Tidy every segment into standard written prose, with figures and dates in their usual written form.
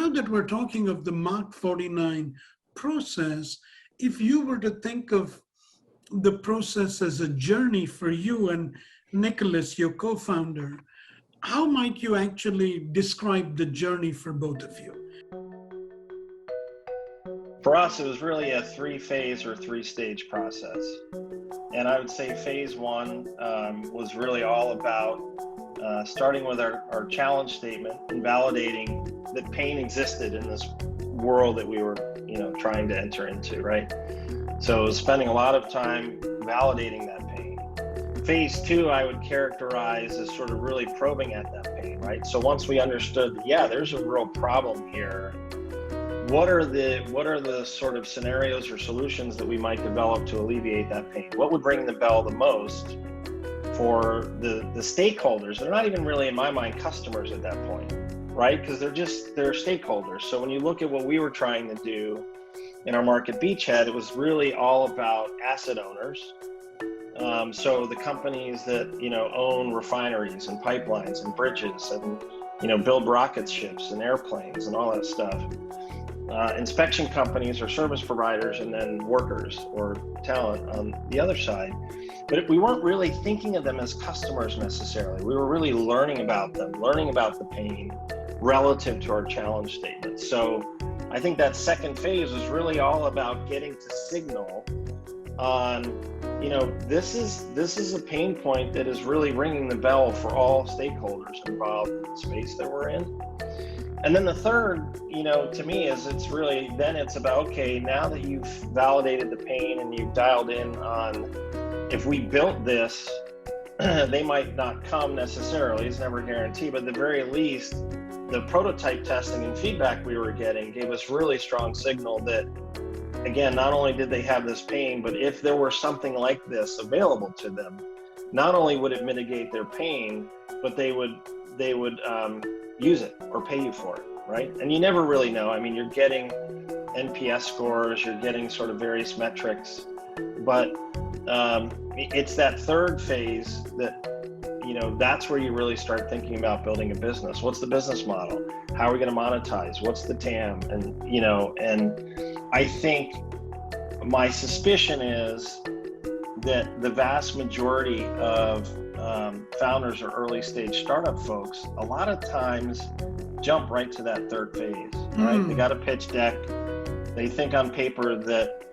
now that we're talking of the Mark 49 process, if you were to think of the process as a journey for you and Nicholas, your co-founder, how might you actually describe the journey for both of you? For us, it was really a three-phase or three-stage process. And I would say phase one was really all about starting with our challenge statement and validating that pain existed in this world that we were, trying to enter into, right? So spending a lot of time validating that pain. Phase two, I would characterize as sort of really probing at that pain, right? So once we understood that, yeah, there's a real problem here, what are the sort of scenarios or solutions that we might develop to alleviate that pain? What would ring the bell the most for the stakeholders? They're not even really, in my mind, customers at that point, right? Because they're stakeholders. So when you look at what we were trying to do in our market beachhead, it was really all about asset owners. So the companies that, own refineries and pipelines and bridges and, build rocket ships and airplanes and all that stuff. Inspection companies or service providers, and then workers or talent on the other side. But we weren't really thinking of them as customers necessarily. We were really learning about them, learning about the pain relative to our challenge statement. So I think that second phase was really all about getting to signal on, this is a pain point that is really ringing the bell for all stakeholders involved in the space that we're in. And then the third, to me it's about, okay, now that you've validated the pain and you've dialed in on, if we built this, they might not come necessarily, it's never a guarantee, but at the very least, the prototype testing and feedback we were getting gave us really strong signal that, again, not only did they have this pain, but if there were something like this available to them, not only would it mitigate their pain, but they would use it or pay you for it, right? And you never really know. I mean, you're getting NPS scores, you're getting sort of various metrics, but it's that third phase that, that's where you really start thinking about building a business. What's the business model? How are we going to monetize? What's the TAM? And, and I think my suspicion is that the vast majority of founders or early stage startup folks, a lot of times jump right to that third phase, right? They got a pitch deck. They think on paper that,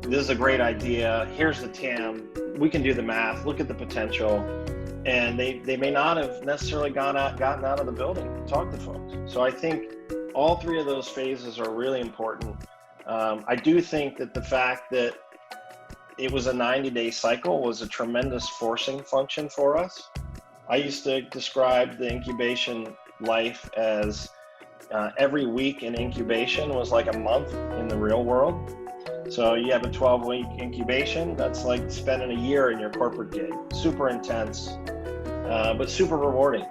this is a great idea. Here's the TAM. We can do the math. Look at the potential. And they may not have necessarily gotten out of the building to talk to folks. So I think all three of those phases are really important. I do think that the fact that it was a 90-day cycle was a tremendous forcing function for us. I used to describe the incubation life as every week in incubation was like a month in the real world. So you have a 12-week incubation, that's like spending a year in your corporate gig. Super intense, but super rewarding.